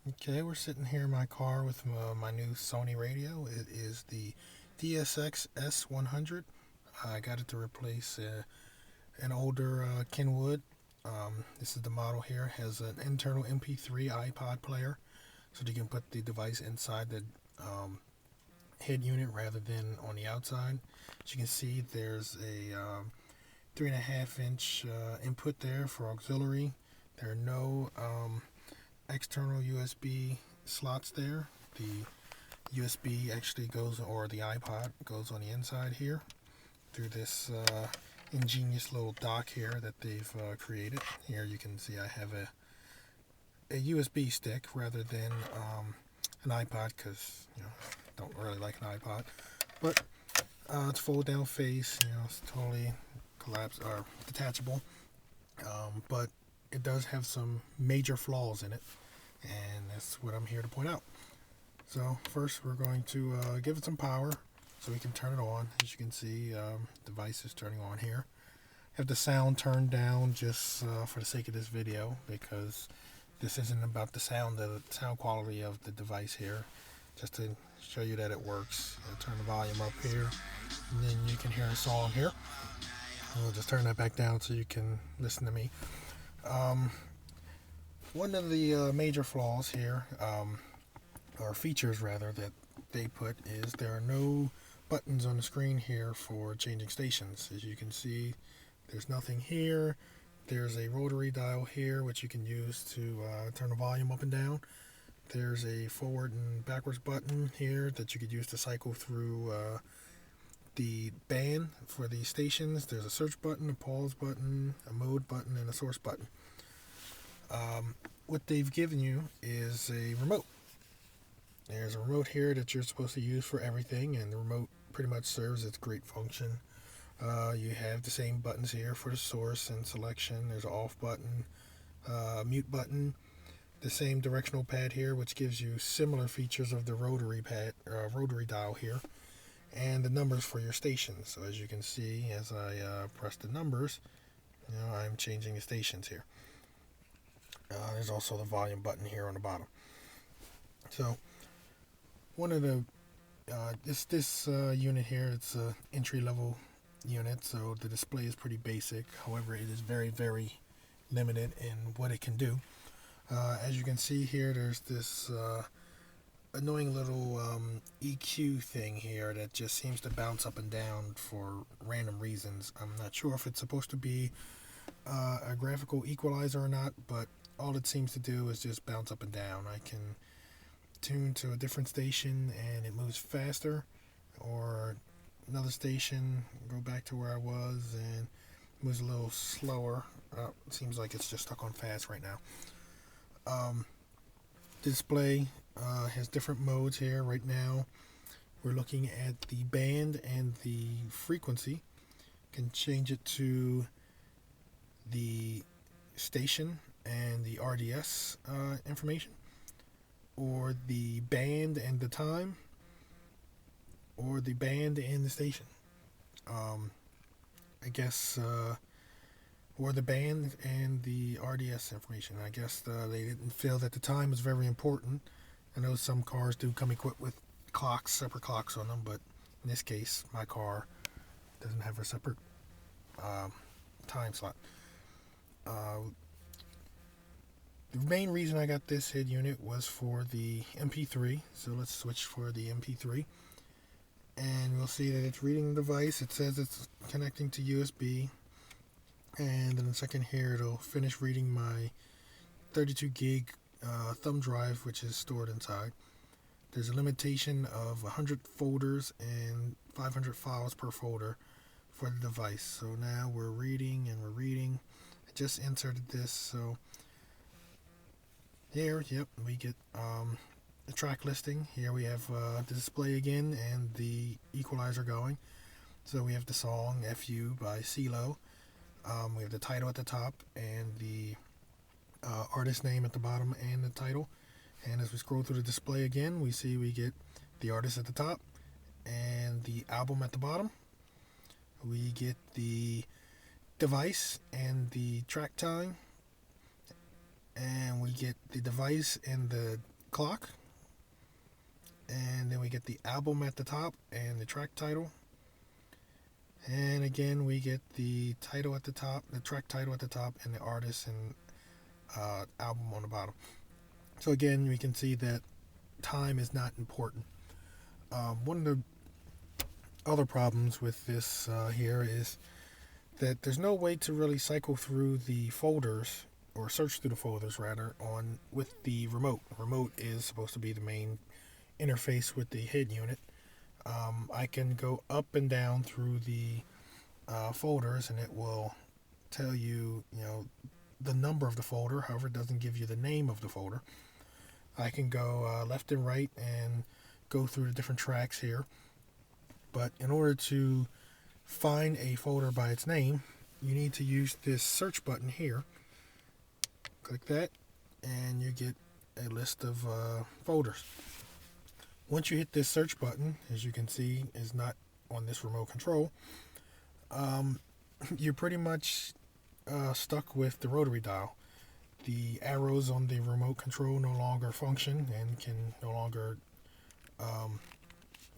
Okay, we're sitting here in my car with my new Sony radio. It is the DSX-S100. I got it to replace an older Kenwood. This is the model here. It has an internal MP3 iPod player, so you can put the device inside the head unit rather than on the outside. As you can see, there's a 3.5 inch input there for auxiliary. There are no external USB slots there. The USB actually goes, or the iPod goes on the inside here through this ingenious little dock here that they've created. Here you can see I have a USB stick rather than an iPod because don't really like an iPod. But it's fold down face. It's totally collapse or detachable. But it does have some major flaws in it, and that's what I'm here to point out. So first we're going to give it some power so we can turn it on. As you can see, the device is turning on here. Have the sound turned down just for the sake of this video, because this isn't about the sound quality of the device here. Just to show you that it works. I'll turn the volume up here, and then you can hear a song here. I'll just turn that back down so you can listen to me. One of the major flaws here, or features rather, that they put is there are no buttons on the screen here for changing stations. As you can see, there's nothing here. There's a rotary dial here which you can use to turn the volume up and down. There's a forward and backwards button here that you could use to cycle through the band for the stations. There's a search button, a pause button, a mode button, and a source button. What they've given you is a remote. There's a remote here that you're supposed to use for everything, and the remote pretty much serves its great function. You have the same buttons here for the source and selection. There's an off button, mute button, the same directional pad here, which gives you similar features of the rotary dial here, and the numbers for your stations. So as you can see, as I press the numbers, I'm changing the stations here. There's also the volume button here on the bottom. So one of the this unit here, it's an entry level unit, so the display is pretty basic. However, it is very, very limited in what it can do. As you can see here, there's this annoying little EQ thing here that just seems to bounce up and down for random reasons. I'm not sure if it's supposed to be a graphical equalizer or not, but all it seems to do is just bounce up and down. I can tune to a different station and it moves faster, or another station, go back to where I was and moves a little slower. It seems like it's just stuck on fast right now. Display has different modes here. Right now we're looking at the band and the frequency. Can change it to the station and the RDS information, or the band and the time, or the band and the station. I guess, or the band and the RDS information. I guess they didn't feel that the time was very important. I know some cars do come equipped with clocks, separate clocks on them, but in this case, my car doesn't have a separate time slot. The main reason I got this head unit was for the MP3, so let's switch for the MP3. And we'll see that it's reading the device. It says it's connecting to USB, and in a second here it'll finish reading my 32 gig thumb drive, which is stored inside. There's a limitation of 100 folders and 500 files per folder for the device. So now we're reading and we're reading. I just inserted this, so here, yep, we get the track listing. Here we have the display again and the equalizer going. So we have the song FU by CeeLo. We have the title at the top and the artist name at the bottom and the title. And as we scroll through the display again, we see we get the artist at the top and the album at the bottom. We get the device and the track time, and we get the device and the clock, and then we get the album at the top and the track title. And again, we get the title at the top, the track title at the top, and the artist and album on the bottom. So again, we can see that time is not important. One of the other problems with this here is that there's no way to really cycle through the folders, or search through the folders rather, on with the remote. The remote is supposed to be the main interface with the head unit. I can go up and down through the folders, and it will tell you, the number of the folder. However, it doesn't give you the name of the folder. I can go left and right and go through the different tracks here. But in order to find a folder by its name, you need to use this search button here. Click that, and you get a list of folders. Once you hit this search button, as you can see, is not on this remote control, you're pretty much stuck with the rotary dial. The arrows on the remote control no longer function and can no longer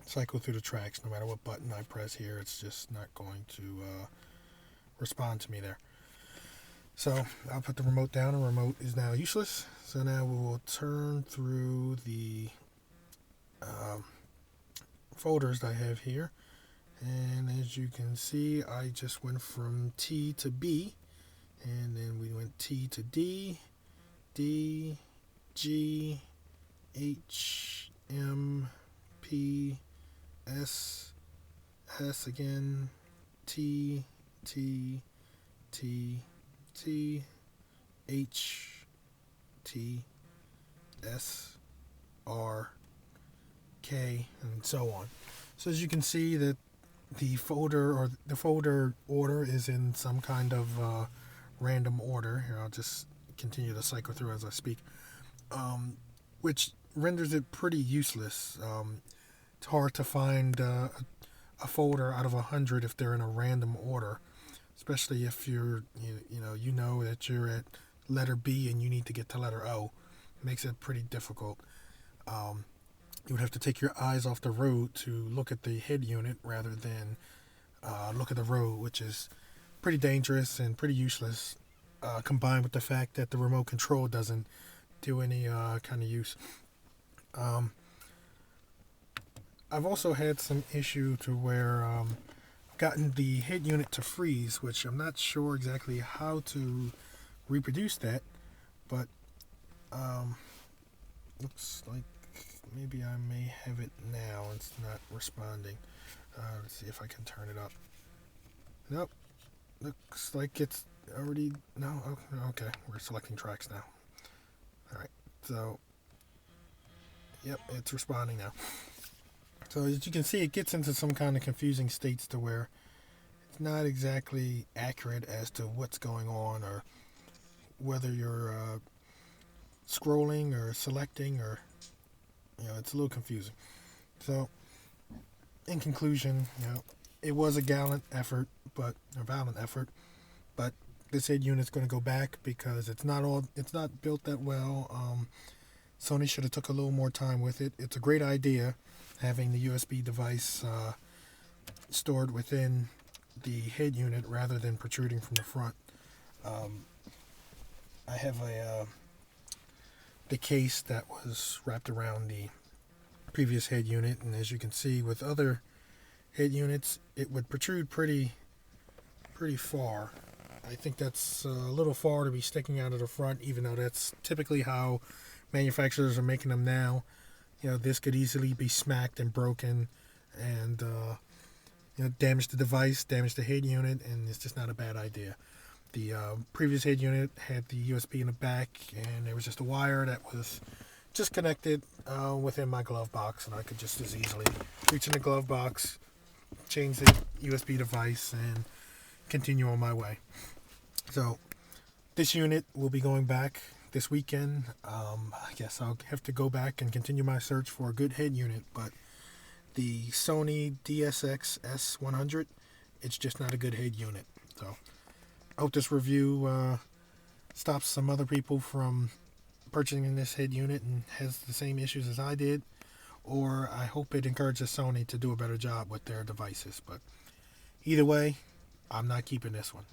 cycle through the tracks. No matter what button I press here, it's just not going to respond to me there. So I'll put the remote down. The remote is now useless. So now we will turn through the folders that I have here. And as you can see, I just went from T to B. And then we went T to D, D, G, H, M, P, S, S again, T, T, T, T, H, T, S, R, K, and so on. So as you can see that the folder order is in some kind of random order. Here, I'll just continue to cycle through as I speak, which renders it pretty useless. It's hard to find a folder out of 100 if they're in a random order, especially if you know that you're at letter B and you need to get to letter O. It makes it pretty difficult. You would have to take your eyes off the road to look at the head unit rather than look at the road, which is pretty dangerous and pretty useless, combined with the fact that the remote control doesn't do any kind of use. I've also had some issue to where I've gotten the head unit to freeze, which I'm not sure exactly how to reproduce that, but looks like maybe I may have it now. It's not responding. Let's see if I can turn it up. Nope. Looks like it's already... No? Okay. We're selecting tracks now. Alright. So, yep, it's responding now. So as you can see, it gets into some kind of confusing states to where it's not exactly accurate as to what's going on, or whether you're scrolling or selecting, or it's a little confusing. So in conclusion, it was a valiant effort, but this head unit's going to go back because it's not built that well. Sony should have took a little more time with it. It's a great idea having the USB device stored within the head unit rather than protruding from the front. I have the case that was wrapped around the previous head unit, and as you can see with other head units, it would protrude pretty far. I think that's a little far to be sticking out of the front, even though that's typically how manufacturers are making them now. This could easily be smacked and broken and damage the device, damage the head unit, and it's just not a bad idea. The previous head unit had the USB in the back, and there was just a wire that was just connected within my glove box, and I could just as easily reach in the glove box, change the USB device, and continue on my way. So this unit will be going back this weekend. I guess I'll have to go back and continue my search for a good head unit, but the Sony DSX-S100, it's just not a good head unit. So I hope this review stops some other people from purchasing this head unit and has the same issues as I did, or I hope it encourages Sony to do a better job with their devices. But either way, I'm not keeping this one.